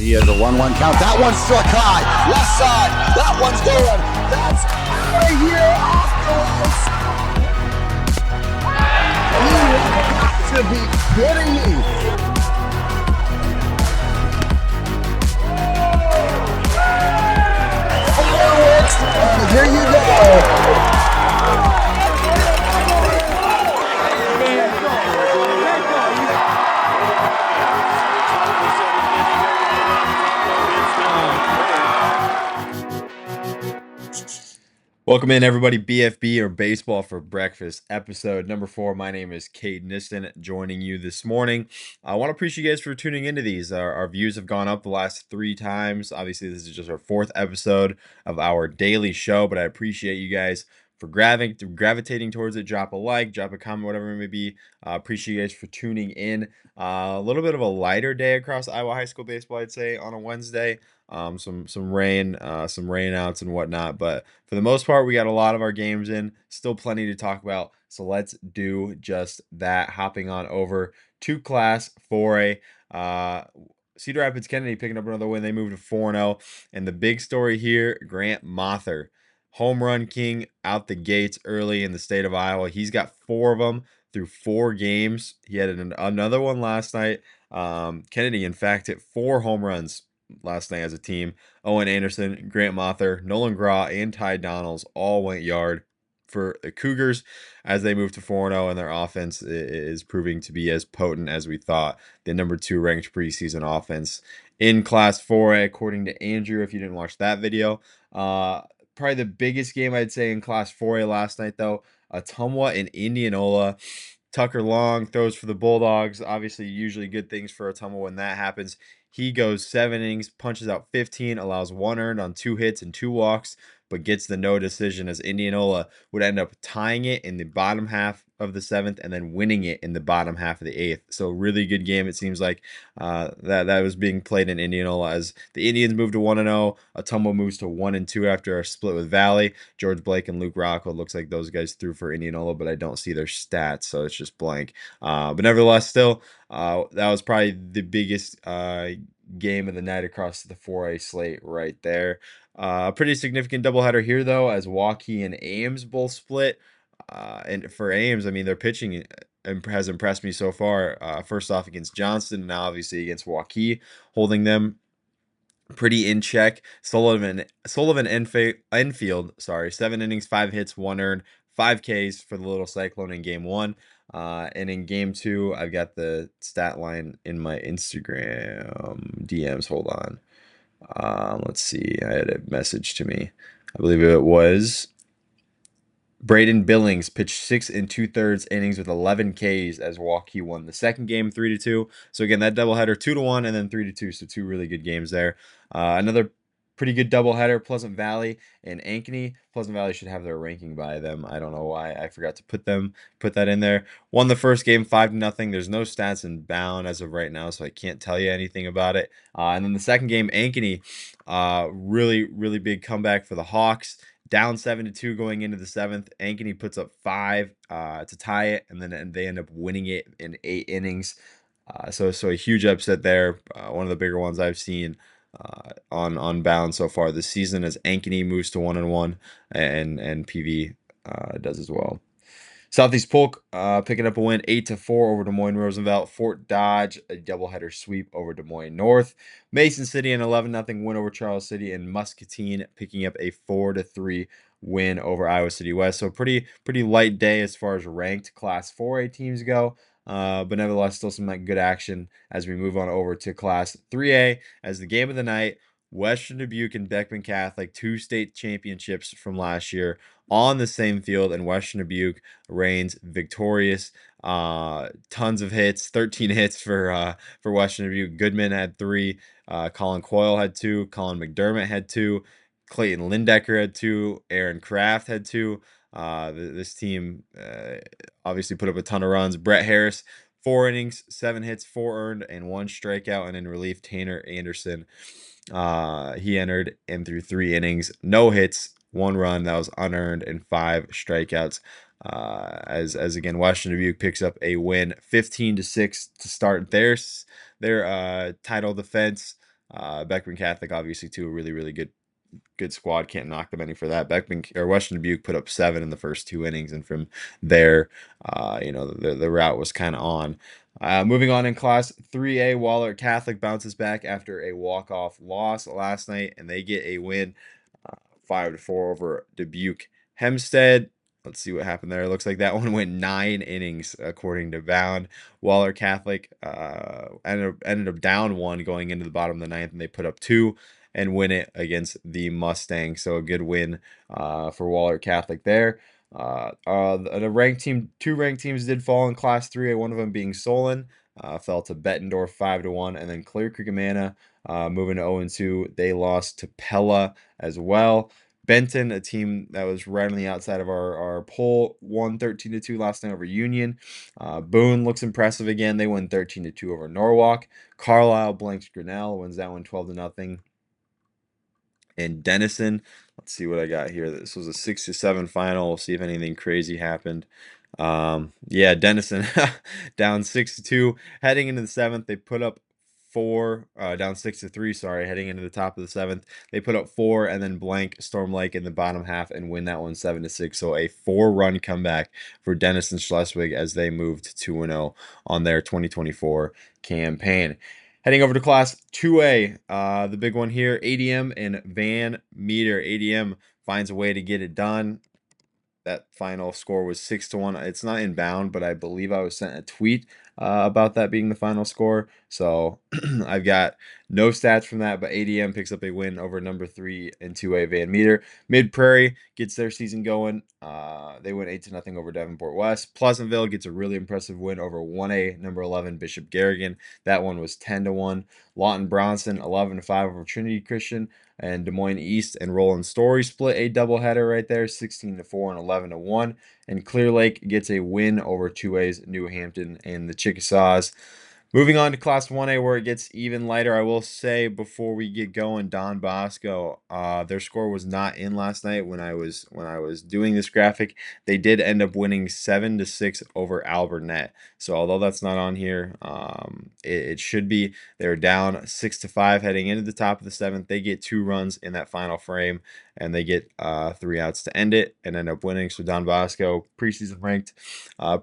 He has a 1-1 count. That one's struck high. Left side. That one's going. That's out of here off the lights. You have to be kidding me. Fireworks. Here you go. Welcome in, everybody. BFB, or Baseball for Breakfast, episode number 4. My name is Cade Niston, joining you this morning. I want to appreciate you guys for tuning into these. Our views have gone up the last 3 times. Obviously, this is just our 4th episode of our daily show, but I appreciate you guys for gravitating towards it. Drop a like, drop a comment, whatever it may be. Appreciate you guys for tuning in. A little bit of a lighter day across Iowa high school baseball, I'd say, on a Wednesday. Some rain, some rainouts and whatnot, but for the most part, we got a lot of our games in. Still plenty to talk about, so let's do just that. Hopping on over to Class 4A. Cedar Rapids Kennedy picking up another win. They moved to 4-0, and the big story here: Grant Mather, home run king out the gates early in the state of Iowa. He's got 4 of them through 4 games. He had another one last night. Kennedy, in fact, hit 4 home runs last night as a team. Owen Anderson, Grant Mather, Nolan Graw, and Ty Donnells all went yard for the Cougars as they move to 4-0, and their offense is proving to be as potent as we thought. The number 2 ranked preseason offense in Class 4A, according to Andrew, if you didn't watch that video. Probably the biggest game, I'd say, in Class 4A last night, though, Ottumwa and Indianola. Tucker Long throws for the Bulldogs. Obviously, usually good things for Ottumwa when that happens. He goes 7 innings, punches out 15, allows 1 earned on 2 hits and 2 walks, but gets the no decision, as Indianola would end up tying it in the bottom half of the 7th and then winning it in the bottom half of the 8th. So really good game, it seems like, that was being played in Indianola as the Indians moved to 1-0. Ottumwa moves to 1-2 after a split with Valley. George Blake and Luke Rockwell, looks like those guys threw for Indianola, but I don't see their stats, so it's just blank. But nevertheless, still, that was probably the biggest game of the night across the 4A slate right there. A pretty significant doubleheader here, though, as Hawkeyes and Ames both split. And for Ames, I mean, their pitching has impressed me so far. First off against Johnston, and now obviously against Hawkeyes, holding them pretty in check. Sullivan Enfield, 7 innings, 5 hits, 1 earned, 5 Ks for the little Cyclone in game 1. And in game 2, I've got the stat line in my Instagram DMs. Hold on. Let's see. I had a message to me. I believe it was Braden Billings pitched 6 2/3 innings with 11 Ks as Hawkeyes won the second game 3-2. So again, that doubleheader 2-1 and then 3-2. So 2 really good games there. Another pretty good doubleheader, Pleasant Valley and Ankeny. Pleasant Valley should have their ranking by them. I don't know why I forgot to put that in there. Won the first game 5-0. There's no stats in bound as of right now, so I can't tell you anything about it. And then the second game, Ankeny, really, really big comeback for the Hawks. Down 7-2 going into the 7th. Ankeny puts up 5 to tie it, and then they end up winning it in 8 innings. So a huge upset there. One of the bigger ones I've seen on bound so far this season, as Ankeny moves to 1-1, and PV does as well. Southeast Polk picking up a win 8-4 over Des Moines Roosevelt. Fort Dodge, a doubleheader sweep over Des Moines North. Mason City, an 11-0 win over Charles City, and Muscatine picking up a 4-3 win over Iowa City West. So pretty light day as far as ranked Class 4A teams go. But nevertheless, still some good action as we move on over to Class 3A as the game of the night. Western Dubuque and Beckman Catholic, 2 state championships from last year on the same field, and Western Dubuque reigns victorious. Tons of hits, 13 hits for Western Dubuque. Goodman had 3, Colin Coyle had 2, Colin McDermott had 2, Clayton Lindecker had 2, Aaron Kraft had 2. This team obviously put up a ton of runs. Brett Harris, 4 innings, 7 hits, 4 earned, and 1 strikeout. And in relief, Tanner Anderson, he entered and threw 3 innings, no hits, 1 run that was unearned, and 5 strikeouts. As again, Western Dubuque picks up a win, 15-6 to start their title defense. Beckman Catholic, obviously, too, a really, really good squad. Can't knock them any for that. Beckman or Western Dubuque put up 7 in the first 2 innings, and from there, the route was kind of on. Moving on in Class 3A, Waller Catholic bounces back after a walk-off loss last night, and they get a win, 5-4 over Dubuque Hempstead. Let's see what happened there. It looks like that one went 9 innings, according to Bound. Waller Catholic ended up down 1 going into the bottom of the ninth, and they put up 2 and win it against the Mustangs. So a good win for Waller Catholic there. The ranked team, 2 ranked teams did fall in Class 3A. One of them being Solon, fell to Bettendorf 5-1, and then Clear Creek Amana moving to 0-2. They lost to Pella as well. Benton, a team that was right on the outside of our poll, won 13-2 last night over Union. Boone looks impressive again. They won 13-2 over Norwalk. Carlisle blanks Grinnell, wins that one 12-0. And Denison, let's see what I got here. This was a 6-7 final. We'll see if anything crazy happened. Yeah, Denison down 6-2. Heading into the 7th, they put up 4, down 6-3, sorry, heading into the top of the 7th. They put up 4 and then blank Storm Lake in the bottom half and win that one 7-6. So a 4-run comeback for Denison Schleswig as they moved to 2-0 on their 2024 campaign. Heading over to Class 2A, the big one here, ADM and Van Meter. ADM finds a way to get it done. That final score was 6-1. It's not inbound, but I believe I was sent a tweet about that being the final score. So I've got no stats from that, but ADM picks up a win over number 3 in 2A Van Meter. Mid Prairie gets their season going. They win 8-0 over Davenport West. Pleasantville gets a really impressive win over 1A number 11 Bishop Garrigan. That one was 10-1. Lawton Bronson 11-5 over Trinity Christian. And Des Moines East and Roland Story split a doubleheader right there, 16-4 and 11-1. And Clear Lake gets a win over 2A's New Hampton and the Chickasaws. Moving on to Class 1A, where it gets even lighter. I will say before we get going, Don Bosco, their score was not in last night when I was doing this graphic. They did end up winning 7-6 over Albernet. So although that's not on here, it should be. They're down 6-5 heading into the top of the 7th. They get 2 runs in that final frame, and they get 3 outs to end it and end up winning. So Don Bosco, preseason ranked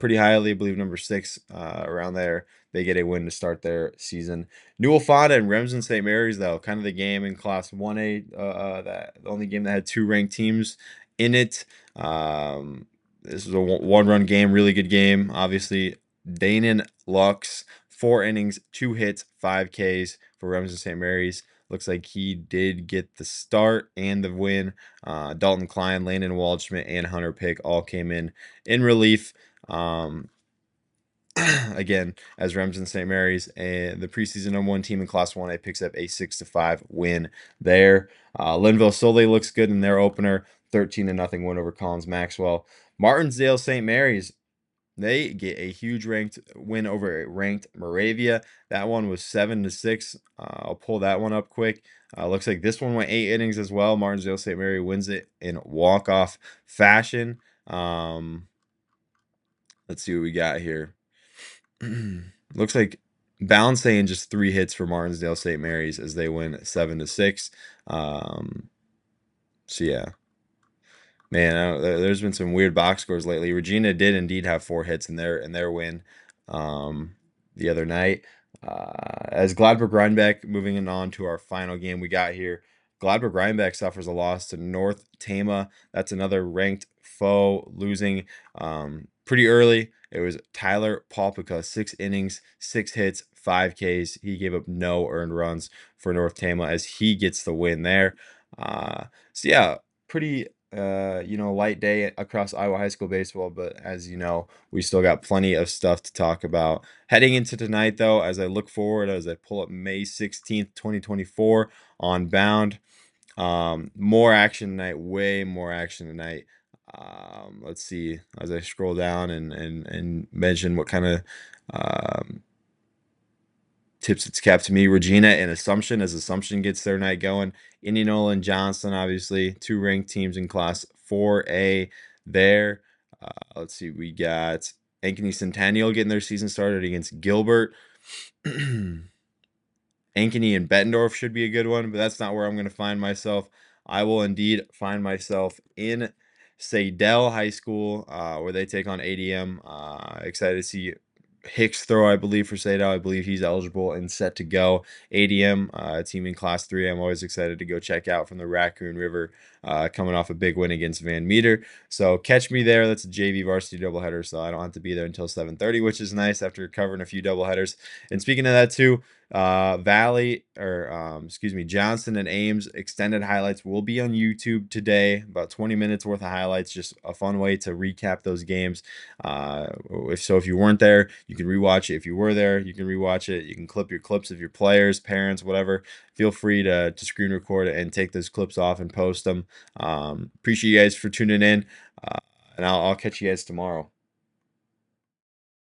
pretty highly, I believe number 6 around there. They get a win to start their season. Newell Fonda and Remsen St. Mary's, though, kind of the game in Class 1A, the only game that had 2 ranked teams in it. This was a 1-run game, really good game. Obviously, Danon Lux, 4 innings, 2 hits, 5 Ks for Remsen St. Mary's. Looks like he did get the start and the win. Dalton Klein, Landon Waldschmidt, and Hunter Pick all came in relief. Again, as Remsen St. Mary's, and the preseason #1 team in Class 1A picks up a 6-5 win there. Linville Solely looks good in their opener, 13-0 win over Collins Maxwell. Martinsdale St. Mary's, they get a huge ranked win over ranked Moravia. That one was 7-6. I'll pull that one up quick. Looks like this one went 8 innings as well. Martinsdale St. Mary wins it in walk-off fashion. Let's see what we got here. Looks like Bound saying just 3 hits for Martinsdale St. Mary's as they win 7-6. So yeah, man, there's been some weird box scores lately. Regina did indeed have 4 hits in their win the other night. As Gladbrook Rhinebeck, moving on to our final game we got here. Gladbrook Rhinebeck suffers a loss to North Tama. That's another ranked foe, losing pretty early. It was Tyler Palpica, 6 innings, 6 hits, 5 Ks. He gave up no earned runs for North Tama as he gets the win there. So yeah, pretty light day across Iowa high school baseball, but as you know, we still got plenty of stuff to talk about. Heading into tonight, though, as I look forward, as I pull up May 16th, 2024 on Bound, more action tonight, way more action tonight. Let's see as I scroll down and mention what kind of tips its cap to me. Regina and Assumption, as Assumption gets their night going. Indianola and Johnston, obviously, 2 ranked teams in Class 4A there. Let's see, we got Ankeny Centennial getting their season started against Gilbert. Ankeny and Bettendorf should be a good one, but that's not where I'm going to find myself. I will indeed find myself in Sadell High School, where they take on ADM. Excited to see Hicks throw, I believe, for Sadell. I believe he's eligible and set to go. ADM, a team in Class 3, I'm always excited to go check out from the Raccoon River, coming off a big win against Van Meter. So catch me there. That's a JV varsity doubleheader, so I don't have to be there until 7:30, which is nice after covering a few doubleheaders. And speaking of that too, Johnston and Ames extended highlights will be on YouTube today. About 20 minutes worth of highlights, just a fun way to recap those games. If you weren't there, you can rewatch it. If you were there, you can rewatch it. You can clip your clips of your players, parents, whatever. Feel free to screen record it and take those clips off and post them. Appreciate you guys for tuning in, and I'll catch you guys tomorrow.